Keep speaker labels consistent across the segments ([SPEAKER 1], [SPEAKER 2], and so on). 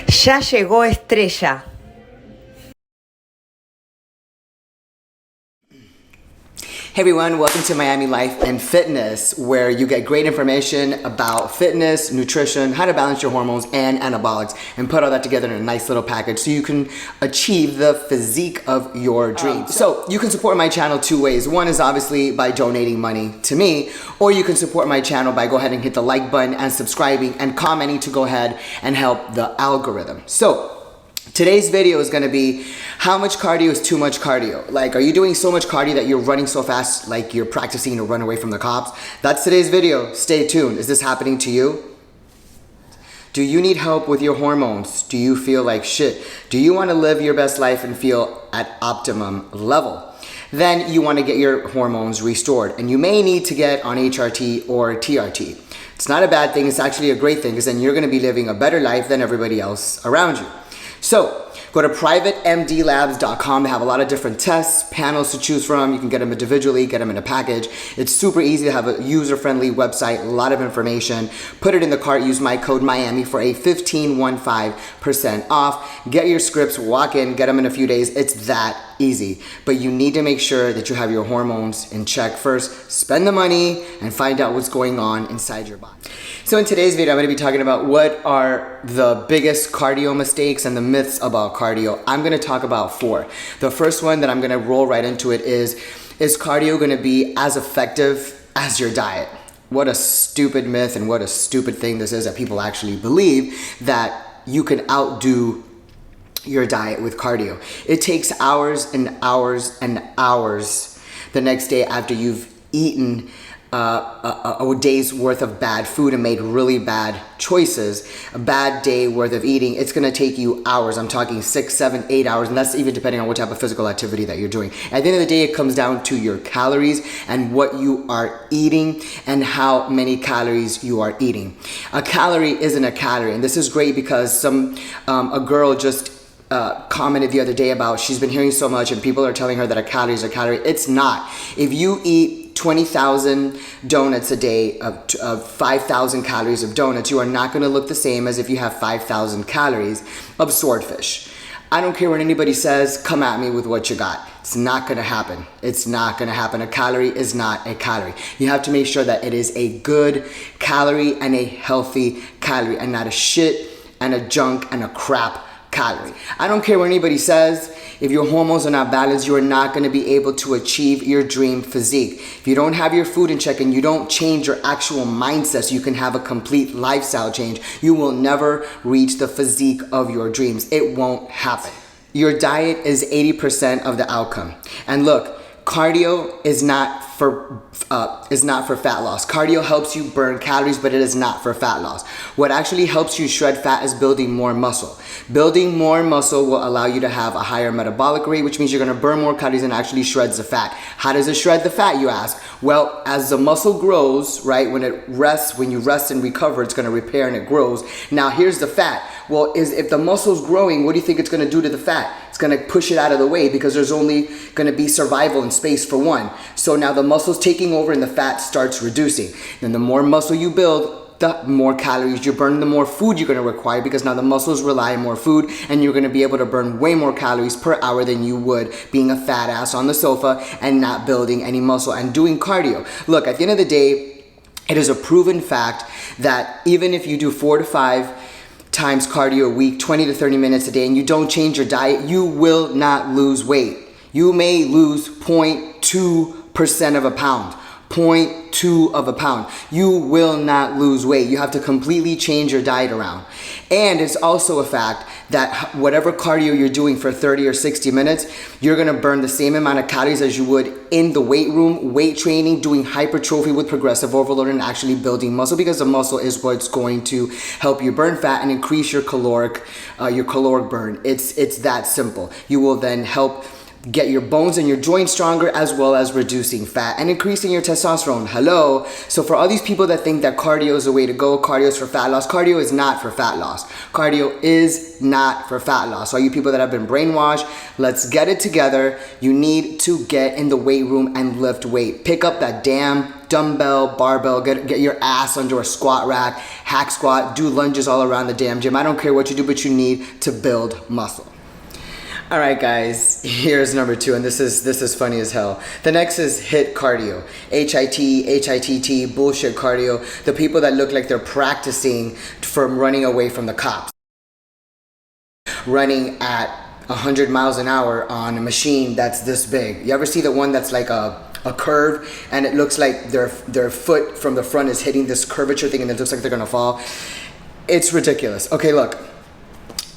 [SPEAKER 1] Ya llegó Estrella.
[SPEAKER 2] Hey everyone, welcome to Miami Life and Fitness, where you get great information about fitness, nutrition, how to balance your hormones, and anabolics, and put all that together in a nice little package so you can achieve the physique of your dreams. So you can support my channel two ways. One is obviously by donating money to me, or you can support my channel by go ahead and hit the like button and subscribing and commenting to go ahead and help the algorithm. So today's video is gonna be how much cardio is too much cardio. Like, are you doing so much cardio that you're running so fast like you're practicing to run away from the cops? That's today's video. Stay tuned. Is this happening to you? Do you need help with your hormones? Do you feel like shit? Do you wanna live your best life and feel at optimum level? Then you wanna get your hormones restored, and you may need to get on HRT or TRT. It's not a bad thing, it's actually a great thing, because then you're gonna be living a better life than everybody else around you. So go to privatemdlabs.com. They have a lot of different tests, panels to choose from. You can get them individually, get them in a package. It's super easy to have a user-friendly website, a lot of information. Put it in the cart, use my code Miami for a 15% off. Get your scripts, walk in, get them in a few days. It's that easy. But you need to make sure that you have your hormones in check first. Spend the money and find out what's going on inside your body. So in today's video, I'm going to be talking about what are the biggest cardio mistakes and the myths about cardio. I'm going to talk about 4. The first one that I'm going to roll right into it is cardio going to be as effective as your diet? What a stupid myth and what a stupid thing this is that people actually believe that you can outdo your diet with cardio. It takes hours and hours and hours the next day after you've eaten a day's worth of bad food and made really bad choices, a bad day worth of eating. It's gonna take you hours. I'm talking 6, 7, 8 hours, and that's even depending on what type of physical activity that you're doing. At the end of the day, it comes down to your calories and what you are eating and how many calories you are eating. A calorie isn't a calorie, and this is great because a girl just commented the other day about she's been hearing so much and people are telling her that a calorie is a calorie. It's not. If you eat 20,000 donuts a day of 5,000 calories of donuts, you are not going to look the same as if you have 5,000 calories of swordfish. I don't care what anybody says, come at me with what you got. It's not going to happen. It's not going to happen. A calorie is not a calorie. You have to make sure that it is a good calorie and a healthy calorie, and not a shit and a junk and a crap calorie. I don't care what anybody says. If your hormones are not balanced, you are not going to be able to achieve your dream physique. If you don't have your food in check and you don't change your actual mindset so you can have a complete lifestyle change, you will never reach the physique of your dreams. It won't happen. Your diet is 80% of the outcome. And look, cardio is not for fat loss. Cardio helps you burn calories, but it is not for fat loss. What actually helps you shred fat is building more muscle. Building more muscle will allow you to have a higher metabolic rate, which means you're gonna burn more calories and actually shreds the fat. How does it shred the fat, you ask? Well, as the muscle grows, right, when you rest and recover, it's gonna repair and it grows. Now here's the fat. Well, if the muscle's growing, what do you think it's gonna do to the fat? It's gonna push it out of the way because there's only gonna be survival and space for one. So now the muscle's taking over and the fat starts reducing. Then the more muscle you build, the more calories you burn, the more food you're gonna require, because now the muscles rely on more food and you're gonna be able to burn way more calories per hour than you would being a fat ass on the sofa and not building any muscle and doing cardio. Look, at the end of the day, it is a proven fact that even if you do 4 to 5 times cardio a week, 20 to 30 minutes a day, and you don't change your diet, you will not lose weight. You may lose 0.2% of a pound. 0.2 of a pound. You will not lose weight. You have to completely change your diet around. And it's also a fact that whatever cardio you're doing for 30 or 60 minutes, you're gonna burn the same amount of calories as you would in the weight room, weight training, doing hypertrophy with progressive overload and actually building muscle, because the muscle is what's going to help you burn fat and increase your caloric burn. It's that simple. You will then help get your bones and your joints stronger, as well as reducing fat and increasing your testosterone. Hello. So for all these people that think that cardio is the way to go, cardio is for fat loss, cardio is not for fat loss. Cardio is not for fat loss. All you people that have been brainwashed, let's get it together. You need to get in the weight room and lift weight. Pick up that damn dumbbell, barbell, get your ass under a squat rack, hack squat, do lunges all around the damn gym. I don't care what you do, but you need to build muscle. All right, guys, here's number 2, and this is funny as hell. The next is HIIT cardio. HIT, bullshit cardio. The people that look like they're practicing from running away from the cops. Running at 100 miles an hour on a machine that's this big. You ever see the one that's like a curve and it looks like their foot from the front is hitting this curvature thing and it looks like they're gonna fall? It's ridiculous. Okay, look.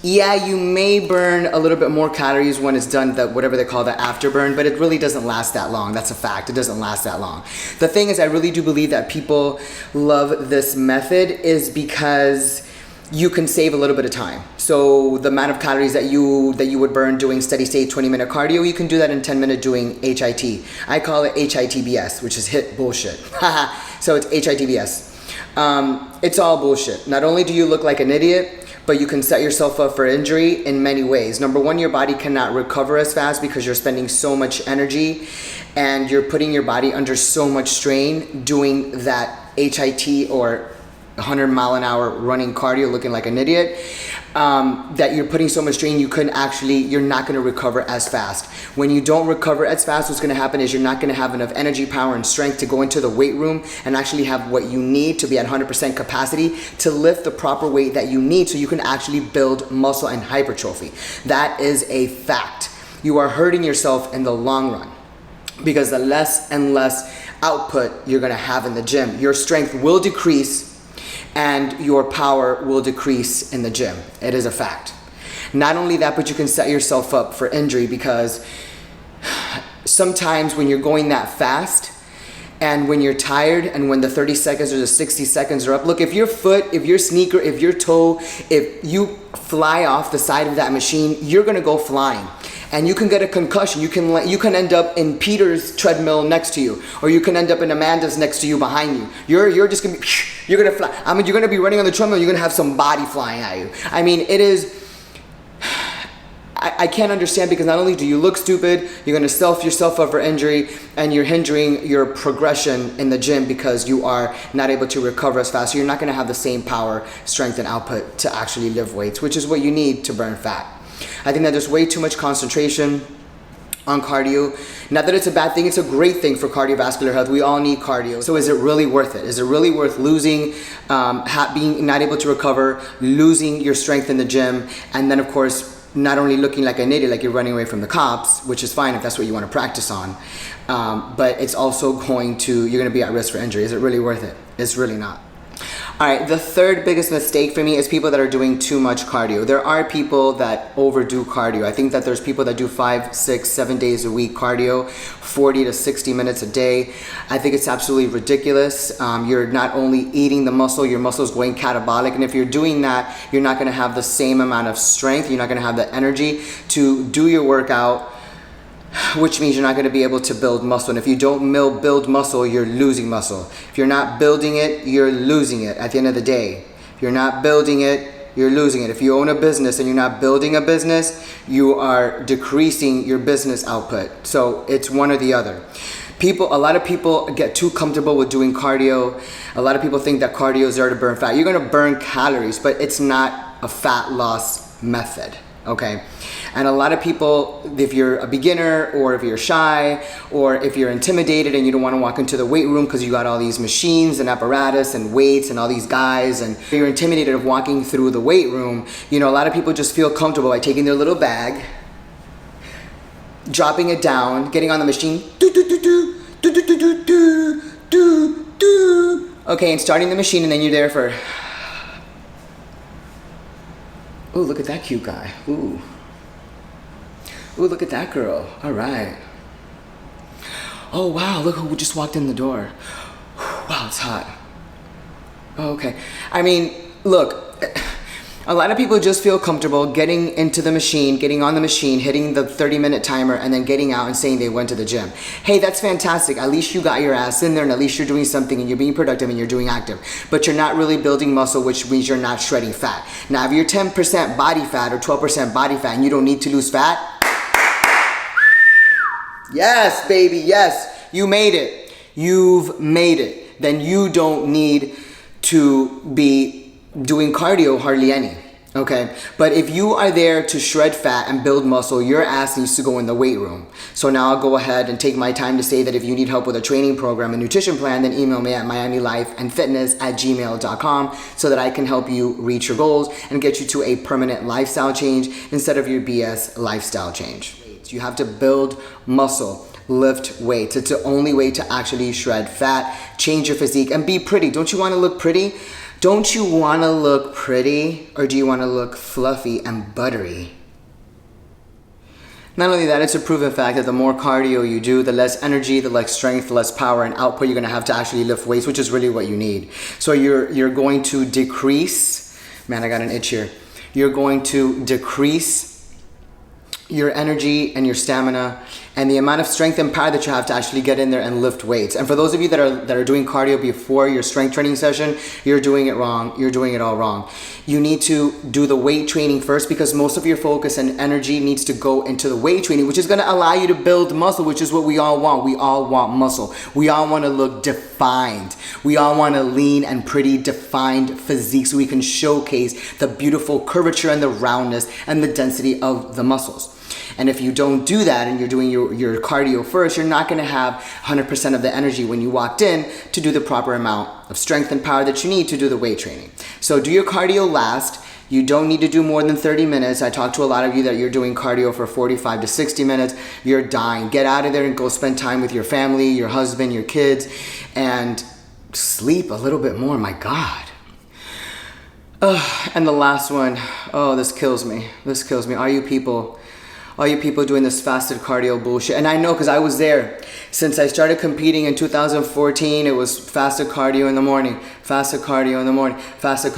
[SPEAKER 2] Yeah, you may burn a little bit more calories when it's done, whatever they call the afterburn, but it really doesn't last that long. That's a fact. It doesn't last that long. The thing is, I really do believe that people love this method is because you can save a little bit of time. So the amount of calories that you would burn doing steady state 20-minute cardio, you can do that in 10 minutes doing HIT. I call it HITBS, which is HIIT bullshit. So it's HITBS. It's all bullshit. Not only do you look like an idiot, but you can set yourself up for injury in many ways. Number one, your body cannot recover as fast because you're spending so much energy and you're putting your body under so much strain doing that HIT or 100-mile-an-hour running cardio looking like an idiot, that you're putting so much strain you're not going to recover as fast. When you don't recover as fast, what's going to happen is you're not going to have enough energy, power, and strength to go into the weight room and actually have what you need to be at 100% capacity to lift the proper weight that you need so you can actually build muscle and hypertrophy. That is a fact. You are hurting yourself in the long run because the less and less output you're going to have in the gym, your strength will decrease and your power will decrease in the gym. It is a fact. Not only that, but you can set yourself up for injury because sometimes when you're going that fast and when you're tired and when the 30 seconds or the 60 seconds are up, look, if your foot, if your sneaker, if your toe, if you fly off the side of that machine, you're gonna go flying. And you can get a concussion. You can end up in Peter's treadmill next to you, or you can end up in Amanda's next to you behind you. You're just gonna be, you're gonna fly. I mean, you're gonna be running on the treadmill. You're gonna have some body flying at you. I mean, it is. I can't understand because not only do you look stupid, you're gonna self yourself up for injury, and you're hindering your progression in the gym because you are not able to recover as fast. So you're not gonna have the same power, strength, and output to actually lift weights, which is what you need to burn fat. I think that there's way too much concentration on cardio. Not that it's a bad thing, it's a great thing for cardiovascular health. We all need cardio. So is it really worth it? Is it really worth losing, being not able to recover, losing your strength in the gym, and then of course, not only looking like an idiot, like you're running away from the cops, which is fine if that's what you want to practice on, but it's also you're gonna be at risk for injury. Is it really worth it? It's really not. All right, the third biggest mistake for me is people that are doing too much cardio. There are people that overdo cardio. I think that there's people that do 5, 6, 7 days a week cardio, 40 to 60 minutes a day. I think it's absolutely ridiculous. You're not only eating the muscle, your muscle is going catabolic. And if you're doing that, you're not gonna have the same amount of strength. You're not gonna have the energy to do your workout, which means you're not going to be able to build muscle. And if you don't build muscle, you're losing muscle. If you're not building it, you're losing it at the end of the day. If you're not building it, you're losing it. If you own a business and you're not building a business, you are decreasing your business output. So it's one or the other. A lot of people get too comfortable with doing cardio. A lot of people think that cardio is there to burn fat. You're going to burn calories, but it's not a fat loss method. Okay, and a lot of people, if you're a beginner or if you're shy or if you're intimidated and you don't want to walk into the weight room because you got all these machines and apparatus and weights and all these guys and you're intimidated of walking through the weight room, you know, a lot of people just feel comfortable by taking their little bag, dropping it down, getting on the machine, okay, and starting the machine, and then you're there for, ooh, look at that cute guy. Ooh. Ooh, look at that girl. All right. Oh, wow, look who just walked in the door. Wow, it's hot. Oh, okay. I mean, look, a lot of people just feel comfortable getting into the machine, getting on the machine, hitting the 30-minute timer, and then getting out and saying they went to the gym. Hey, that's fantastic. At least you got your ass in there, and at least you're doing something, and you're being productive, and you're doing active. But you're not really building muscle, which means you're not shredding fat. Now, if you're 10% body fat or 12% body fat, and you don't need to lose fat, yes, baby, yes, you made it. you've made it. Then you don't need to be doing cardio hardly any. Okay, but if you are there to shred fat and build muscle, your ass needs to go in the weight room. So now I'll go ahead and take my time to say that if you need help with a training program and nutrition plan, then email me at miamilifeandfitness@gmail.com so that I can help you reach your goals and get you to a permanent lifestyle change instead of your BS lifestyle change. You have to build muscle, lift weights. It's the only way to actually shred fat, change your physique, and be pretty. Don't you want to look pretty? Don't you want to look pretty, or do you want to look fluffy and buttery? Not only that, it's a proven fact that the more cardio you do, the less energy, the less strength, the less power and output you're going to have to actually lift weights, which is really what you need. So you're going to decrease, man, I got an itch here. You're going to decrease your energy and your stamina and the amount of strength and power that you have to actually get in there and lift weights. And for those of you that are doing cardio before your strength training session, you're doing it wrong. You're doing it all wrong. You need to do the weight training first because most of your focus and energy needs to go into the weight training, which is going to allow you to build muscle, which is what we all want. We all want muscle. We all want to look defined. We all want a lean and pretty defined physique so we can showcase the beautiful curvature and the roundness and the density of the muscles. And if you don't do that and you're doing your cardio first, you're not going to have 100% of the energy when you walked in to do the proper amount of strength and power that you need to do the weight training. So do your cardio last. You don't need to do more than 30 minutes. I talk to a lot of you that you're doing cardio for 45 to 60 minutes. You're dying. Get out of there and go spend time with your family, your husband, your kids, and sleep a little bit more. My God. And the last one, oh, this kills me. This kills me. All you people doing this fasted cardio bullshit. And I know because I was there. Since I started competing in 2014, it was fasted cardio in the morning, fasted cardio in the morning,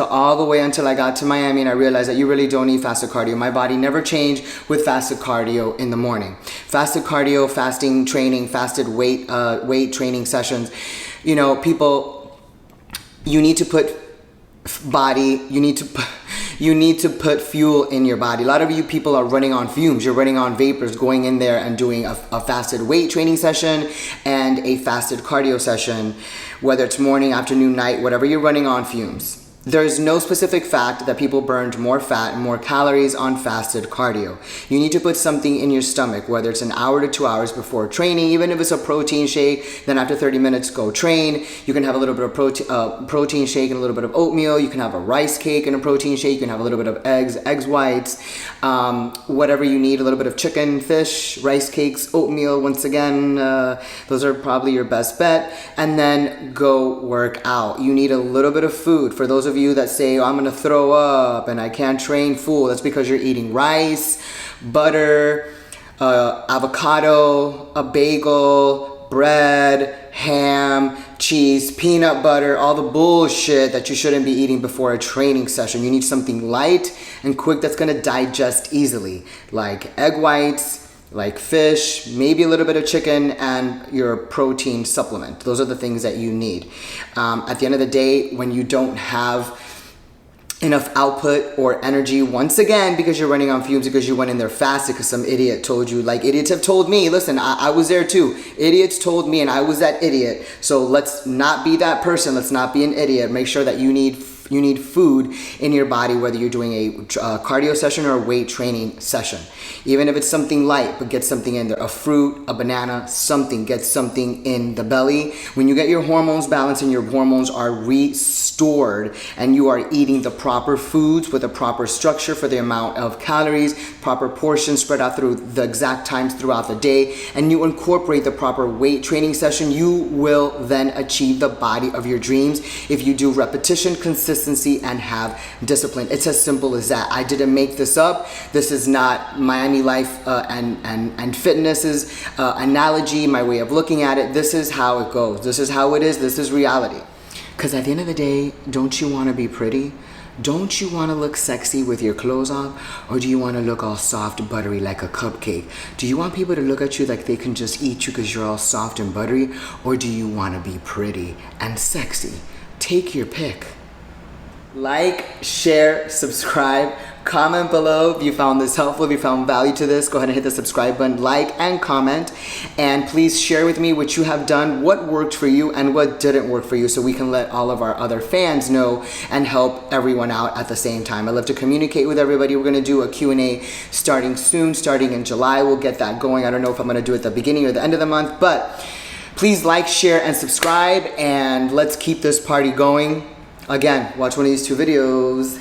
[SPEAKER 2] all the way until I got to Miami and I realized that you really don't need fasted cardio. My body never changed with fasted cardio in the morning. Fasted cardio, fasting training, fasted weight training sessions. You know, people, you need to put fuel in your body. A lot of you people are running on fumes. You're running on vapors, going in there and doing a fasted weight training session and a fasted cardio session, whether it's morning, afternoon, night, whatever, you're running on fumes. There's no specific fact that people burned more fat and more calories on fasted cardio. You need to put something in your stomach, whether it's an hour to 2 hours before training, even if it's a protein shake, then after 30 minutes, go train. You can have a little bit of protein shake and a little bit of oatmeal. You can have a rice cake and a protein shake. You can have a little bit of egg whites, whatever you need, a little bit of chicken, fish, rice cakes, oatmeal. Once again, those are probably your best bet. And then go work out. You need a little bit of food. For those of you that say, oh, I'm gonna throw up and I can't train full, that's because you're eating rice, butter, avocado, a bagel, bread, ham, cheese, peanut butter, all the bullshit that you shouldn't be eating before a training session. You need something light and quick that's gonna digest easily, like egg whites, like fish, maybe a little bit of chicken, and your protein supplement. Those are the things that you need. At the end of the day, when you don't have enough output or energy, once again, because you're running on fumes, because you went in there fasted, because some idiot told you, like idiots have told me, listen, I was there too. Idiots told me and I was that idiot. So let's not be that person. Let's not be an idiot. Make sure that you need food in your body, whether you're doing a cardio session or a weight training session. Even if it's something light, but get something in there. A fruit, a banana, something. Get something in the belly. When you get your hormones balanced and your hormones are restored and you are eating the proper foods with a proper structure for the amount of calories, proper portions spread out through the exact times throughout the day, and you incorporate the proper weight training session, you will then achieve the body of your dreams if you do repetition, consistency, and have discipline. It's as simple as that. I didn't make this up. This is not Miami Life and Fitness's analogy, my way of looking at it. This is how it goes. This is how it is. This is reality. Because at the end of the day, don't you want to be pretty? Don't you want to look sexy with your clothes off? Or do you want to look all soft, buttery like a cupcake? Do you want people to look at you like they can just eat you because you're all soft and buttery? Or do you want to be pretty and sexy? Take your pick. Like, share, subscribe, Comment below if you found this helpful, if you found value to this. Go ahead and hit the subscribe button, like and comment. And please share with me what you have done, what worked for you and what didn't work for you, so we can let all of our other fans know and help everyone out at the same time. I love to communicate with everybody. We're gonna do a Q&A starting soon, starting in July. We'll get that going. I don't know if I'm gonna do it at the beginning or the end of the month, but please like, share, and subscribe, and let's keep this party going. Again, watch one of these 2 videos.